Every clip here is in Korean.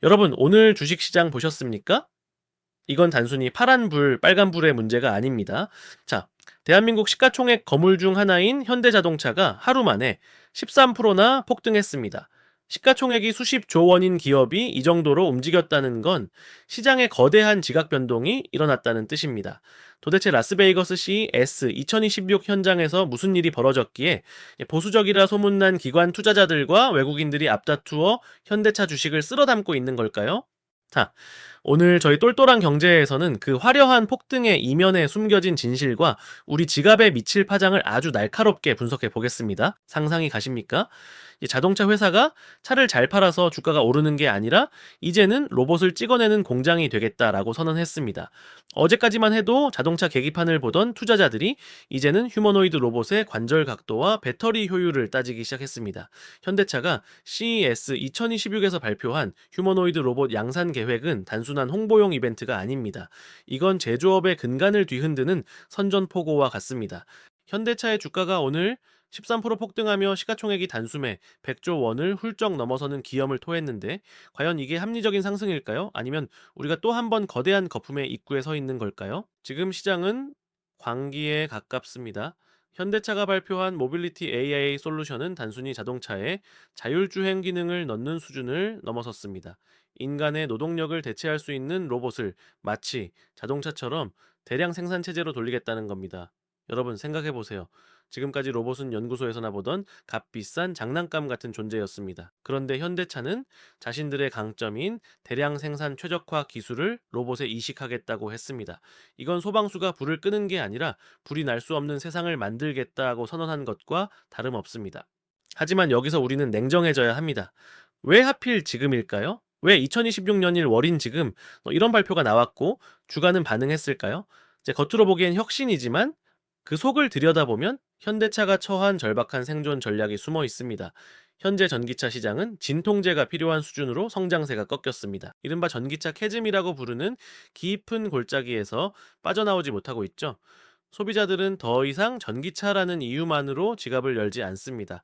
여러분, 오늘 주식시장 보셨습니까? 이건 단순히 파란 불, 빨간 불의 문제가 아닙니다. 자, 대한민국 시가총액 거물 중 하나인 현대자동차가 하루 만에 13%나 폭등했습니다. 시가총액이 수십조 원인 기업이 이 정도로 움직였다는 건 시장에 거대한 지각 변동이 일어났다는 뜻입니다. 도대체 라스베이거스 CES 2026 현장에서 무슨 일이 벌어졌기에 보수적이라 소문난 기관 투자자들과 외국인들이 앞다투어 현대차 주식을 쓸어 담고 있는 걸까요? 자, 오늘 저희 똘똘한 경제에서는 그 화려한 폭등의 이면에 숨겨진 진실과 우리 지갑에 미칠 파장을 아주 날카롭게 분석해 보겠습니다. 상상이 가십니까? 이 자동차 회사가 차를 잘 팔아서 주가가 오르는 게 아니라 이제는 로봇을 찍어내는 공장이 되겠다라고 선언했습니다. 어제까지만 해도 자동차 계기판을 보던 투자자들이 이제는 휴머노이드 로봇의 관절 각도와 배터리 효율을 따지기 시작했습니다. 현대차가 CES 2026에서 발표한 휴머노이드 로봇 양산 계획은 단순한 홍보용 이벤트가 아닙니다. 이건 제조업의 근간을 뒤흔드는 선전포고와 같습니다. 현대차의 주가가 오늘 13% 폭등하며 시가총액이 단숨에 100조 원을 훌쩍 넘어서는 기염을 토했는데 과연 이게 합리적인 상승일까요? 아니면 우리가 또 한 번 거대한 거품의 입구에 서 있는 걸까요? 지금 시장은 광기에 가깝습니다. 현대차가 발표한 모빌리티 AI 솔루션은 단순히 자동차에 자율주행 기능을 넣는 수준을 넘어섰습니다. 인간의 노동력을 대체할 수 있는 로봇을 마치 자동차처럼 대량 생산 체제로 돌리겠다는 겁니다. 여러분 생각해 보세요. 지금까지 로봇은 연구소에서나 보던 값비싼 장난감 같은 존재였습니다. 그런데 현대차는 자신들의 강점인 대량 생산 최적화 기술을 로봇에 이식하겠다고 했습니다. 이건 소방수가 불을 끄는 게 아니라 불이 날 수 없는 세상을 만들겠다고 선언한 것과 다름없습니다. 하지만 여기서 우리는 냉정해져야 합니다. 왜 하필 지금일까요? 왜 2026년일 월인 지금 이런 발표가 나왔고 주가는 반응했을까요? 이제 겉으로 보기엔 혁신이지만 그 속을 들여다보면 현대차가 처한 절박한 생존 전략이 숨어 있습니다. 현재 전기차 시장은 진통제가 필요한 수준으로 성장세가 꺾였습니다. 이른바 전기차 캐즘이라고 부르는 깊은 골짜기에서 빠져나오지 못하고 있죠. 소비자들은 더 이상 전기차라는 이유만으로 지갑을 열지 않습니다.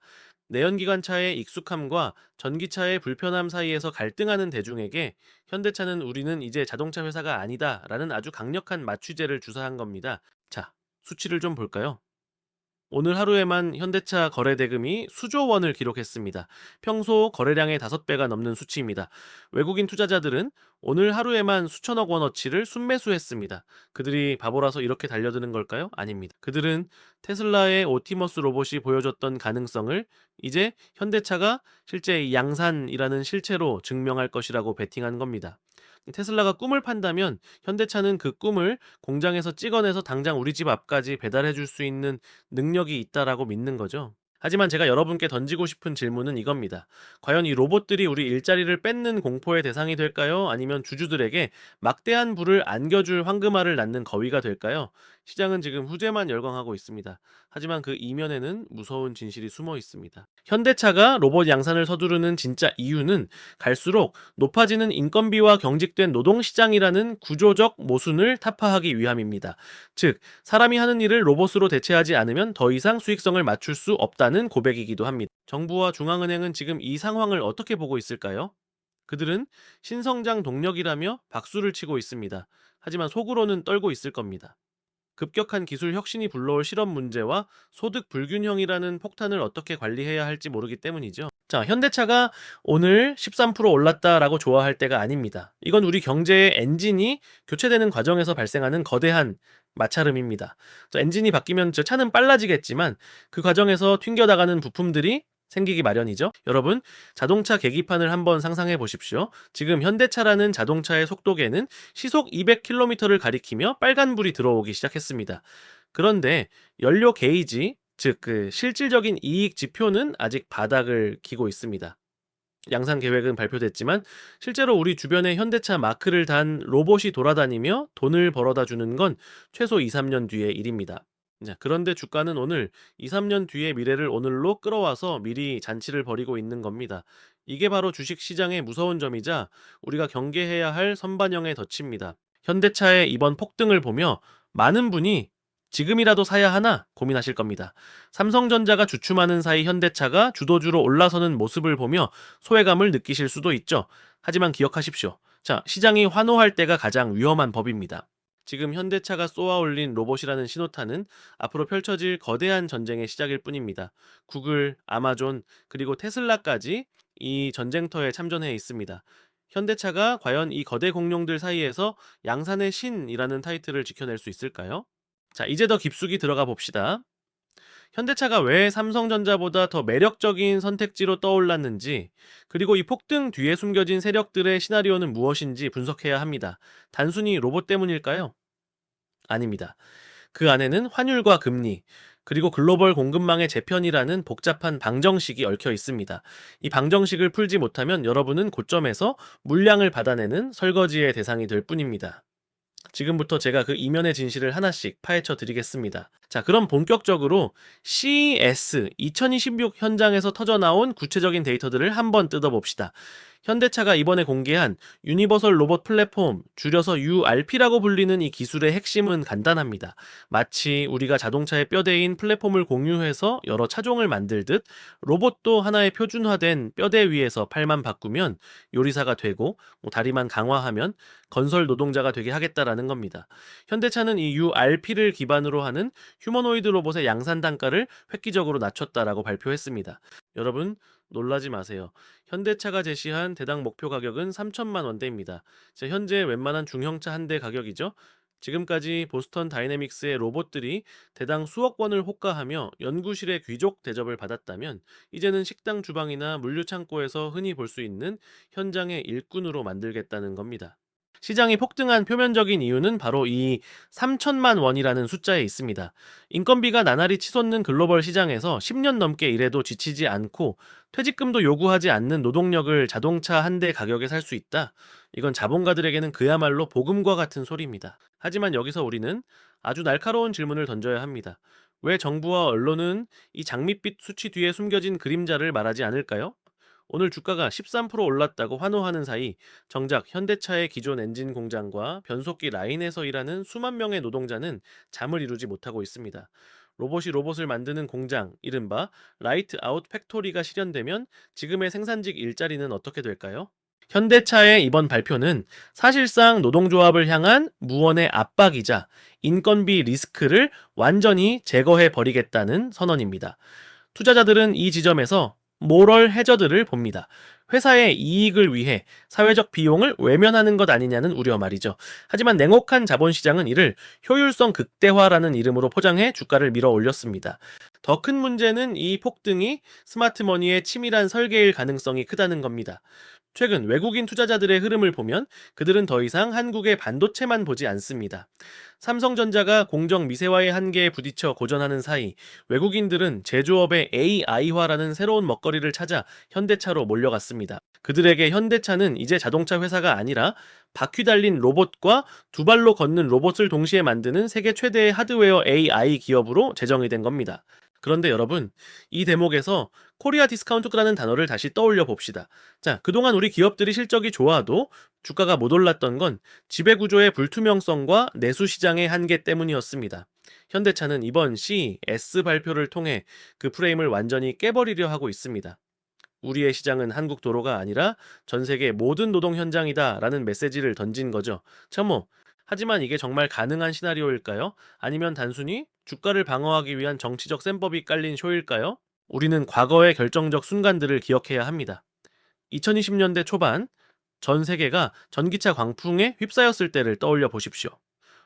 내연기관차의 익숙함과 전기차의 불편함 사이에서 갈등하는 대중에게 현대차는 우리는 이제 자동차 회사가 아니다라는 아주 강력한 맞취제를 주사한 겁니다. 자, 수치를 좀 볼까요? 오늘 하루에만 현대차 거래 대금이 수조 원을 기록했습니다. 평소 거래량의 5배가 넘는 수치입니다. 외국인 투자자들은 오늘 하루에만 수천억 원어치를 순매수했습니다. 그들이 바보라서 이렇게 달려드는 걸까요? 아닙니다. 그들은 테슬라의 오티머스 로봇이 보여줬던 가능성을 이제 현대차가 실제 이 양산이라는 실체로 증명할 것이라고 베팅한 겁니다. 테슬라가 꿈을 판다면 현대차는 그 꿈을 공장에서 찍어내서 당장 우리 집 앞까지 배달해 줄 수 있는 능력이 있다라고 믿는 거죠. 하지만 제가 여러분께 던지고 싶은 질문은 이겁니다. 과연 이 로봇들이 우리 일자리를 뺏는 공포의 대상이 될까요? 아니면 주주들에게 막대한 부를 안겨줄 황금알을 낳는 거위가 될까요? 시장은 지금 후제만 열광하고 있습니다. 하지만 그 이면에는 무서운 진실이 숨어 있습니다. 현대차가 로봇 양산을 서두르는 진짜 이유는 갈수록 높아지는 인건비와 경직된 노동시장이라는 구조적 모순을 타파하기 위함입니다. 즉, 사람이 하는 일을 로봇으로 대체하지 않으면 더 이상 수익성을 맞출 수 없다는 고백이기도 합니다. 정부와 중앙은행은 지금 이 상황을 어떻게 보고 있을까요? 그들은 신성장 동력이라며 박수를 치고 있습니다. 하지만 속으로는 떨고 있을 겁니다. 급격한 기술 혁신이 불러올 실업 문제와 소득 불균형이라는 폭탄을 어떻게 관리해야 할지 모르기 때문이죠. 자, 현대차가 오늘 13% 올랐다라고 좋아할 때가 아닙니다. 이건 우리 경제의 엔진이 교체되는 과정에서 발생하는 거대한 마찰음입니다. 엔진이 바뀌면 저 차는 빨라지겠지만 그 과정에서 튕겨나가는 부품들이 생기기 마련이죠. 여러분, 자동차 계기판을 한번 상상해 보십시오. 지금 현대차라는 자동차의 속도계는 시속 200km를 가리키며 빨간불이 들어오기 시작했습니다. 그런데 연료 게이지, 즉 그 실질적인 이익 지표는 아직 바닥을 기고 있습니다. 양산 계획은 발표됐지만 실제로 우리 주변에 현대차 마크를 단 로봇이 돌아다니며 돈을 벌어다 주는 건 최소 2, 3년 뒤의 일입니다. 자, 그런데 주가는 오늘 2, 3년 뒤의 미래를 오늘로 끌어와서 미리 잔치를 벌이고 있는 겁니다. 이게 바로 주식 시장의 무서운 점이자 우리가 경계해야 할 선반영의 덫입니다. 현대차의 이번 폭등을 보며 많은 분이 지금이라도 사야 하나 고민하실 겁니다. 삼성전자가 주춤하는 사이 현대차가 주도주로 올라서는 모습을 보며 소외감을 느끼실 수도 있죠. 하지만 기억하십시오. 자, 시장이 환호할 때가 가장 위험한 법입니다. 지금 현대차가 쏘아 올린 로봇이라는 신호탄은 앞으로 펼쳐질 거대한 전쟁의 시작일 뿐입니다. 구글, 아마존, 그리고 테슬라까지 이 전쟁터에 참전해 있습니다. 현대차가 과연 이 거대 공룡들 사이에서 양산의 신이라는 타이틀을 지켜낼 수 있을까요? 자, 이제 더 깊숙이 들어가 봅시다. 현대차가 왜 삼성전자보다 더 매력적인 선택지로 떠올랐는지, 그리고 이 폭등 뒤에 숨겨진 세력들의 시나리오는 무엇인지 분석해야 합니다. 단순히 로봇 때문일까요? 아닙니다. 그 안에는 환율과 금리, 그리고 글로벌 공급망의 재편이라는 복잡한 방정식이 얽혀 있습니다. 이 방정식을 풀지 못하면 여러분은 고점에서 물량을 받아내는 설거지의 대상이 될 뿐입니다. 지금부터 제가 그 이면의 진실을 하나씩 파헤쳐 드리겠습니다. 자, 그럼 본격적으로 CES 2026 현장에서 터져나온 구체적인 데이터들을 한번 뜯어봅시다. 현대차가 이번에 공개한 유니버설 로봇 플랫폼, 줄여서 URP라고 불리는 이 기술의 핵심은 간단합니다. 마치 우리가 자동차의 뼈대인 플랫폼을 공유해서 여러 차종을 만들듯 로봇도 하나의 표준화된 뼈대 위에서 팔만 바꾸면 요리사가 되고 다리만 강화하면 건설 노동자가 되게 하겠다라는 겁니다. 현대차는 이 URP를 기반으로 하는 휴머노이드 로봇의 양산 단가를 획기적으로 낮췄다라고 발표했습니다. 여러분 놀라지 마세요. 현대차가 제시한 대당 목표 가격은 3천만 원대입니다. 현재 웬만한 중형차 한 대 가격이죠. 지금까지 보스턴 다이내믹스의 로봇들이 대당 수억 원을 호가하며 연구실의 귀족 대접을 받았다면 이제는 식당 주방이나 물류 창고에서 흔히 볼 수 있는 현장의 일꾼으로 만들겠다는 겁니다. 시장이 폭등한 표면적인 이유는 바로 이 3천만 원이라는 숫자에 있습니다. 인건비가 나날이 치솟는 글로벌 시장에서 10년 넘게 일해도 지치지 않고 퇴직금도 요구하지 않는 노동력을 자동차 한 대 가격에 살 수 있다. 이건 자본가들에게는 그야말로 복음과 같은 소리입니다. 하지만 여기서 우리는 아주 날카로운 질문을 던져야 합니다. 왜 정부와 언론은 이 장밋빛 수치 뒤에 숨겨진 그림자를 말하지 않을까요? 오늘 주가가 13% 올랐다고 환호하는 사이 정작 현대차의 기존 엔진 공장과 변속기 라인에서 일하는 수만 명의 노동자는 잠을 이루지 못하고 있습니다. 로봇이 로봇을 만드는 공장, 이른바 라이트 아웃 팩토리가 실현되면 지금의 생산직 일자리는 어떻게 될까요? 현대차의 이번 발표는 사실상 노동조합을 향한 무언의 압박이자 인건비 리스크를 완전히 제거해 버리겠다는 선언입니다. 투자자들은 이 지점에서 모럴 해저드를 봅니다. 회사의 이익을 위해 사회적 비용을 외면하는 것 아니냐는 우려 말이죠. 하지만 냉혹한 자본시장은 이를 효율성 극대화라는 이름으로 포장해 주가를 밀어 올렸습니다. 더 큰 문제는 이 폭등이 스마트머니의 치밀한 설계일 가능성이 크다는 겁니다. 최근 외국인 투자자들의 흐름을 보면 그들은 더 이상 한국의 반도체만 보지 않습니다. 삼성전자가 공정 미세화의 한계에 부딪혀 고전하는 사이 외국인들은 제조업의 AI화라는 새로운 먹거리를 찾아 현대차로 몰려갔습니다. 그들에게 현대차는 이제 자동차 회사가 아니라 바퀴 달린 로봇과 두 발로 걷는 로봇을 동시에 만드는 세계 최대의 하드웨어 AI 기업으로 제정이 된 겁니다. 그런데 여러분, 이 대목에서 코리아 디스카운트라는 단어를 다시 떠올려 봅시다. 자, 그동안 우리 기업들이 실적이 좋아도 주가가 못 올랐던 건 지배구조의 불투명성과 내수 시장의 한계 때문이었습니다. 현대차는 이번 CES 발표를 통해 그 프레임을 완전히 깨버리려 하고 있습니다. 우리의 시장은 한국 도로가 아니라 전 세계 모든 노동 현장이다 라는 메시지를 던진 거죠. 참모. 하지만 이게 정말 가능한 시나리오일까요? 아니면 단순히 주가를 방어하기 위한 정치적 셈법이 깔린 쇼일까요? 우리는 과거의 결정적 순간들을 기억해야 합니다. 2020년대 초반 전 세계가 전기차 광풍에 휩싸였을 때를 떠올려 보십시오.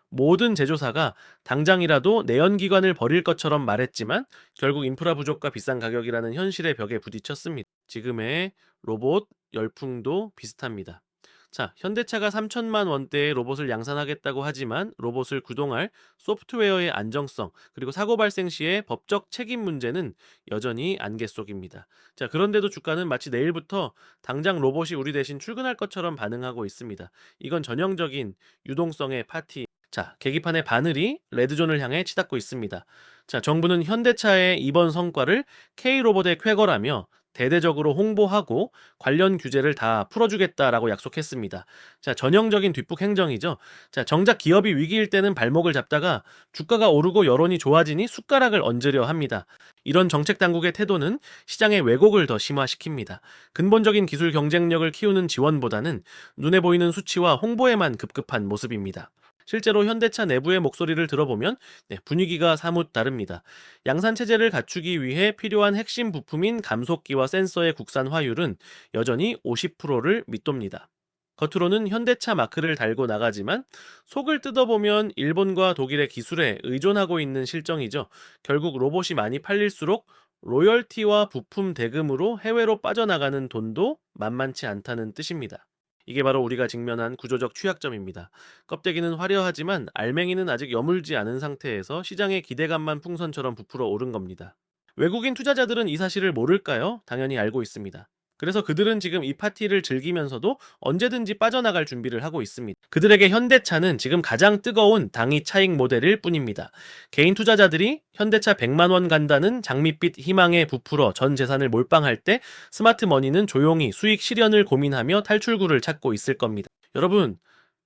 모든 제조사가 당장이라도 내연기관을 버릴 것처럼 말했지만 결국 인프라 부족과 비싼 가격이라는 현실의 벽에 부딪혔습니다. 지금의 로봇 열풍도 비슷합니다. 자, 현대차가 3천만 원대의 로봇을 양산하겠다고 하지만 로봇을 구동할 소프트웨어의 안정성, 그리고 사고 발생 시의 법적 책임 문제는 여전히 안개 속입니다. 자, 그런데도 주가는 마치 내일부터 당장 로봇이 우리 대신 출근할 것처럼 반응하고 있습니다. 이건 전형적인 유동성의 파티. 자, 계기판의 바늘이 레드존을 향해 치닫고 있습니다. 자, 정부는 현대차의 이번 성과를 K로봇의 쾌거라며 대대적으로 홍보하고 관련 규제를 다 풀어주겠다라고 약속했습니다. 자, 전형적인 뒷북 행정이죠. 자, 정작 기업이 위기일 때는 발목을 잡다가 주가가 오르고 여론이 좋아지니 숟가락을 얹으려 합니다. 이런 정책 당국의 태도는 시장의 왜곡을 더 심화시킵니다. 근본적인 기술 경쟁력을 키우는 지원보다는 눈에 보이는 수치와 홍보에만 급급한 모습입니다. 실제로 현대차 내부의 목소리를 들어보면 분위기가 사뭇 다릅니다. 양산 체제를 갖추기 위해 필요한 핵심 부품인 감속기와 센서의 국산화율은 여전히 50%를 밑돕니다. 겉으로는 현대차 마크를 달고 나가지만 속을 뜯어보면 일본과 독일의 기술에 의존하고 있는 실정이죠. 결국 로봇이 많이 팔릴수록 로열티와 부품 대금으로 해외로 빠져나가는 돈도 만만치 않다는 뜻입니다. 이게 바로 우리가 직면한 구조적 취약점입니다. 껍데기는 화려하지만 알맹이는 아직 여물지 않은 상태에서 시장의 기대감만 풍선처럼 부풀어 오른 겁니다. 외국인 투자자들은 이 사실을 모를까요? 당연히 알고 있습니다. 그래서 그들은 지금 이 파티를 즐기면서도 언제든지 빠져나갈 준비를 하고 있습니다. 그들에게 현대차는 지금 가장 뜨거운 당위 차익 모델일 뿐입니다. 개인 투자자들이 현대차 100만 원 간다는 장밋빛 희망에 부풀어 전 재산을 몰빵할 때 스마트 머니는 조용히 수익 실현을 고민하며 탈출구를 찾고 있을 겁니다. 여러분,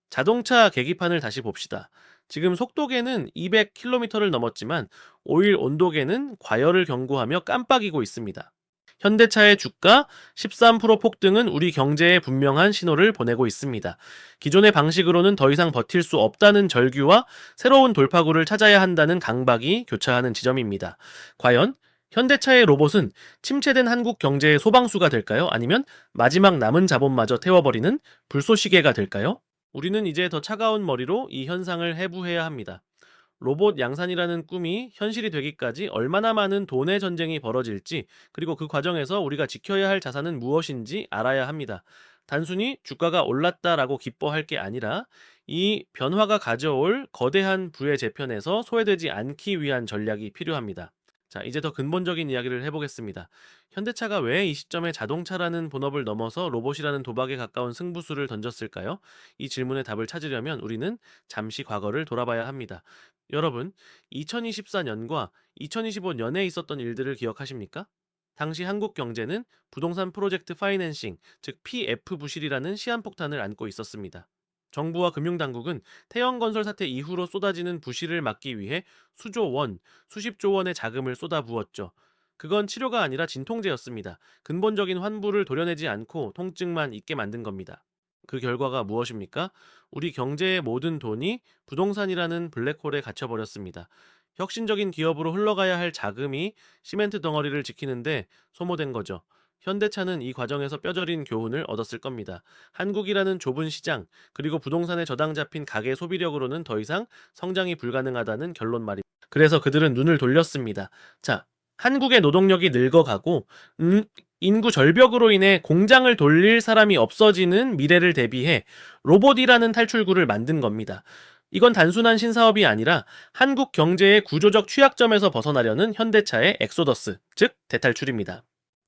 자동차 계기판을 다시 봅시다. 지금 속도계는 200km를 넘었지만 오일 온도계는 과열을 경고하며 깜빡이고 있습니다. 현대차의 주가 13% 폭등은 우리 경제에 분명한 신호를 보내고 있습니다. 기존의 방식으로는 더 이상 버틸 수 없다는 절규와 새로운 돌파구를 찾아야 한다는 강박이 교차하는 지점입니다. 과연 현대차의 로봇은 침체된 한국 경제의 소방수가 될까요? 아니면 마지막 남은 자본마저 태워버리는 불쏘시개가 될까요? 우리는 이제 더 차가운 머리로 이 현상을 해부해야 합니다. 로봇 양산이라는 꿈이 현실이 되기까지 얼마나 많은 돈의 전쟁이 벌어질지, 그리고 그 과정에서 우리가 지켜야 할 자산은 무엇인지 알아야 합니다. 단순히 주가가 올랐다라고 기뻐할 게 아니라 이 변화가 가져올 거대한 부의 재편에서 소외되지 않기 위한 전략이 필요합니다. 자, 이제 더 근본적인 이야기를 해보겠습니다. 현대차가 왜 이 시점에 자동차라는 본업을 넘어서 로봇이라는 도박에 가까운 승부수를 던졌을까요? 이 질문의 답을 찾으려면 우리는 잠시 과거를 돌아봐야 합니다. 여러분, 2024년과 2025년에 있었던 일들을 기억하십니까? 당시 한국 경제는 부동산 프로젝트 파이낸싱, 즉 PF 부실이라는 시한폭탄을 안고 있었습니다. 정부와 금융당국은 태영건설 사태 이후로 쏟아지는 부실을 막기 위해 수조 원, 수십조 원의 자금을 쏟아부었죠. 그건 치료가 아니라 진통제였습니다. 근본적인 환부를 도려내지 않고 통증만 있게 만든 겁니다. 그 결과가 무엇입니까? 우리 경제의 모든 돈이 부동산이라는 블랙홀에 갇혀버렸습니다. 혁신적인 기업으로 흘러가야 할 자금이 시멘트 덩어리를 지키는데 소모된 거죠. 현대차는 이 과정에서 뼈저린 교훈을 얻었을 겁니다. 한국이라는 좁은 시장, 그리고 부동산에 저당 잡힌 가계 소비력으로는 더 이상 성장이 불가능하다는 결론 말입니다. 그래서 그들은 눈을 돌렸습니다. 자, 한국의 노동력이 늙어가고 인구 절벽으로 인해 공장을 돌릴 사람이 없어지는 미래를 대비해 로봇이라는 탈출구를 만든 겁니다. 이건 단순한 신사업이 아니라 한국 경제의 구조적 취약점에서 벗어나려는 현대차의 엑소더스, 즉 대탈출입니다.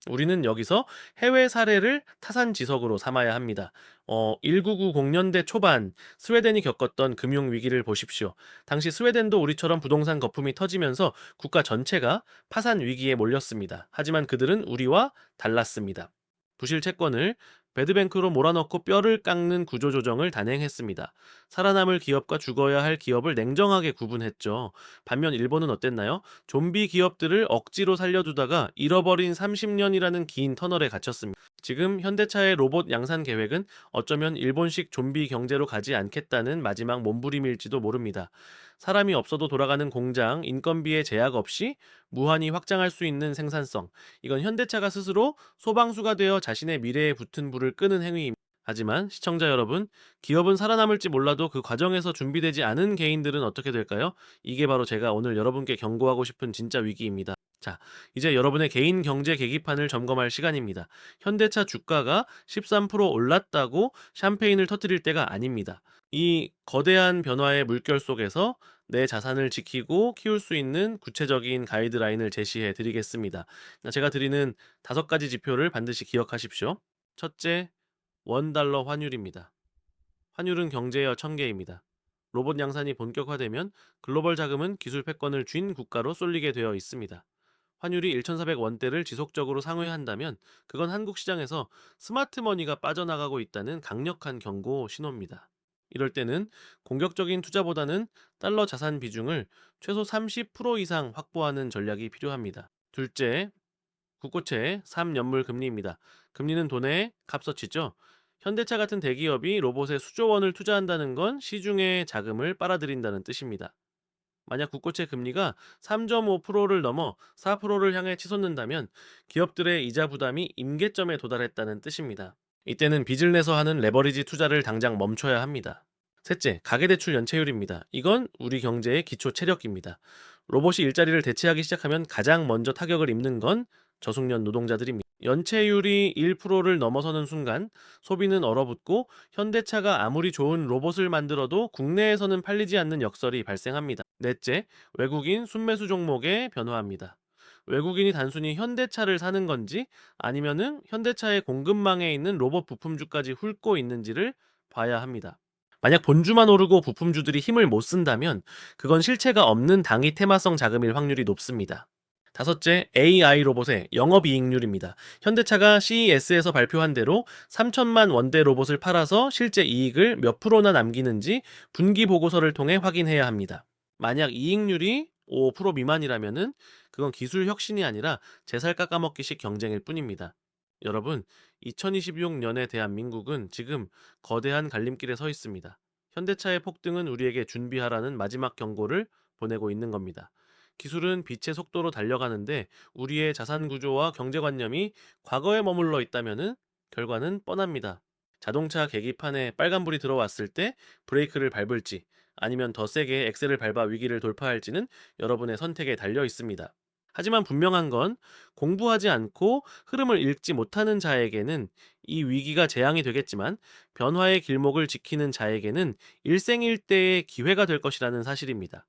우리는 여기서 해외 사례를 타산지석으로 삼아야 합니다. 1990년대 초반 스웨덴이 겪었던 금융위기를 보십시오. 당시 스웨덴도 우리처럼 부동산 거품이 터지면서 국가 전체가 파산 위기에 몰렸습니다. 하지만 그들은 우리와 달랐습니다. 부실 채권을 배드뱅크로 몰아넣고 뼈를 깎는 구조조정을 단행했습니다. 살아남을 기업과 죽어야 할 기업을 냉정하게 구분했죠. 반면 일본은 어땠나요? 좀비 기업들을 억지로 살려두다가 잃어버린 30년이라는 긴 터널에 갇혔습니다. 지금 현대차의 로봇 양산 계획은 어쩌면 일본식 좀비 경제로 가지 않겠다는 마지막 몸부림일지도 모릅니다. 사람이 없어도 돌아가는 공장, 인건비의 제약 없이 무한히 확장할 수 있는 생산성. 이건 현대차가 스스로 소방수가 되어 자신의 미래에 붙은 불을 끄는 행위입니다. 하지만 시청자 여러분, 기업은 살아남을지 몰라도 그 과정에서 준비되지 않은 개인들은 어떻게 될까요? 이게 바로 제가 오늘 여러분께 경고하고 싶은 진짜 위기입니다. 자, 이제 여러분의 개인 경제 계기판을 점검할 시간입니다. 현대차 주가가 13% 올랐다고 샴페인을 터뜨릴 때가 아닙니다. 이 거대한 변화의 물결 속에서 내 자산을 지키고 키울 수 있는 구체적인 가이드라인을 제시해 드리겠습니다. 제가 드리는 5가지 지표를 반드시 기억하십시오. 첫째, 원달러 환율입니다. 환율은 경제의 천계입니다. 로봇 양산이 본격화되면 글로벌 자금은 기술 패권을 쥔 국가로 쏠리게 되어 있습니다. 환율이 1,400원대를 지속적으로 상회한다면 그건 한국 시장에서 스마트머니가 빠져나가고 있다는 강력한 경고 신호입니다. 이럴 때는 공격적인 투자보다는 달러 자산 비중을 최소 30% 이상 확보하는 전략이 필요합니다. 둘째, 국고채 3연물 금리입니다. 금리는 돈의 값어치죠. 현대차 같은 대기업이 로봇에 수조 원을 투자한다는 건 시중의 자금을 빨아들인다는 뜻입니다. 만약 국고채 금리가 3.5%를 넘어 4%를 향해 치솟는다면 기업들의 이자 부담이 임계점에 도달했다는 뜻입니다. 이때는 빚을 내서 하는 레버리지 투자를 당장 멈춰야 합니다. 셋째, 가계대출 연체율입니다. 이건 우리 경제의 기초 체력입니다. 로봇이 일자리를 대체하기 시작하면 가장 먼저 타격을 입는 건 저숙련 노동자들입니다. 연체율이 1%를 넘어서는 순간 소비는 얼어붙고 현대차가 아무리 좋은 로봇을 만들어도 국내에서는 팔리지 않는 역설이 발생합니다. 넷째, 외국인 순매수 종목의 변화입니다. 외국인이 단순히 현대차를 사는 건지 아니면은 현대차의 공급망에 있는 로봇 부품주까지 훑고 있는지를 봐야 합니다. 만약 본주만 오르고 부품주들이 힘을 못 쓴다면 그건 실체가 없는 당위 테마성 자금일 확률이 높습니다. 다섯째, AI 로봇의 영업이익률입니다. 현대차가 CES에서 발표한 대로 3천만 원대 로봇을 팔아서 실제 이익을 몇 프로나 남기는지 분기 보고서를 통해 확인해야 합니다. 만약 이익률이 5% 미만이라면은 그건 기술 혁신이 아니라 제살 깎아먹기식 경쟁일 뿐입니다. 여러분, 2026년의 대한민국은 지금 거대한 갈림길에 서 있습니다. 현대차의 폭등은 우리에게 준비하라는 마지막 경고를 보내고 있는 겁니다. 기술은 빛의 속도로 달려가는데 우리의 자산 구조와 경제관념이 과거에 머물러 있다면은 결과는 뻔합니다. 자동차 계기판에 빨간불이 들어왔을 때 브레이크를 밟을지 아니면 더 세게 엑셀을 밟아 위기를 돌파할지는 여러분의 선택에 달려 있습니다. 하지만 분명한 건 공부하지 않고 흐름을 읽지 못하는 자에게는 이 위기가 재앙이 되겠지만 변화의 길목을 지키는 자에게는 일생일대의 기회가 될 것이라는 사실입니다.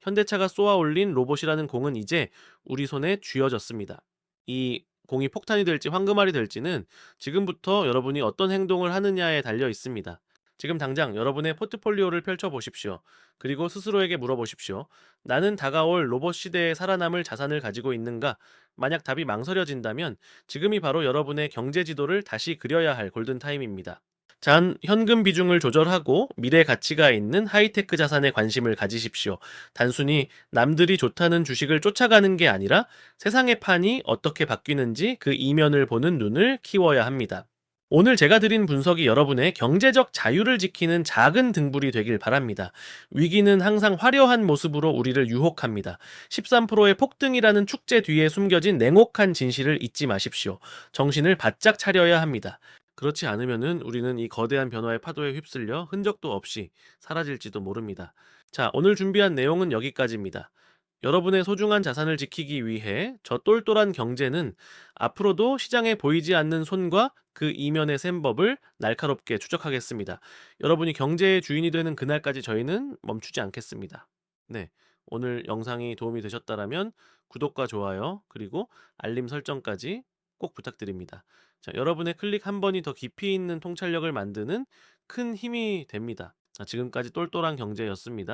현대차가 쏘아 올린 로봇이라는 공은 이제 우리 손에 쥐어졌습니다. 이 공이 폭탄이 될지 황금알이 될지는 지금부터 여러분이 어떤 행동을 하느냐에 달려 있습니다. 지금 당장 여러분의 포트폴리오를 펼쳐보십시오. 그리고 스스로에게 물어보십시오. 나는 다가올 로봇 시대에 살아남을 자산을 가지고 있는가? 만약 답이 망설여진다면 지금이 바로 여러분의 경제 지도를 다시 그려야 할 골든타임입니다. 자, 현금 비중을 조절하고 미래 가치가 있는 하이테크 자산에 관심을 가지십시오. 단순히 남들이 좋다는 주식을 쫓아가는 게 아니라 세상의 판이 어떻게 바뀌는지 그 이면을 보는 눈을 키워야 합니다. 오늘 제가 드린 분석이 여러분의 경제적 자유를 지키는 작은 등불이 되길 바랍니다. 위기는 항상 화려한 모습으로 우리를 유혹합니다. 13%의 폭등이라는 축제 뒤에 숨겨진 냉혹한 진실을 잊지 마십시오. 정신을 바짝 차려야 합니다. 그렇지 않으면은 우리는 이 거대한 변화의 파도에 휩쓸려 흔적도 없이 사라질지도 모릅니다. 자, 오늘 준비한 내용은 여기까지입니다. 여러분의 소중한 자산을 지키기 위해 저 똘똘한 경제는 앞으로도 시장에 보이지 않는 손과 그 이면의 셈법을 날카롭게 추적하겠습니다. 여러분이 경제의 주인이 되는 그날까지 저희는 멈추지 않겠습니다. 네, 오늘 영상이 도움이 되셨다라면 구독과 좋아요 그리고 알림 설정까지 꼭 부탁드립니다. 자, 여러분의 클릭 한 번이 더 깊이 있는 통찰력을 만드는 큰 힘이 됩니다. 자, 지금까지 똘똘한 경제였습니다.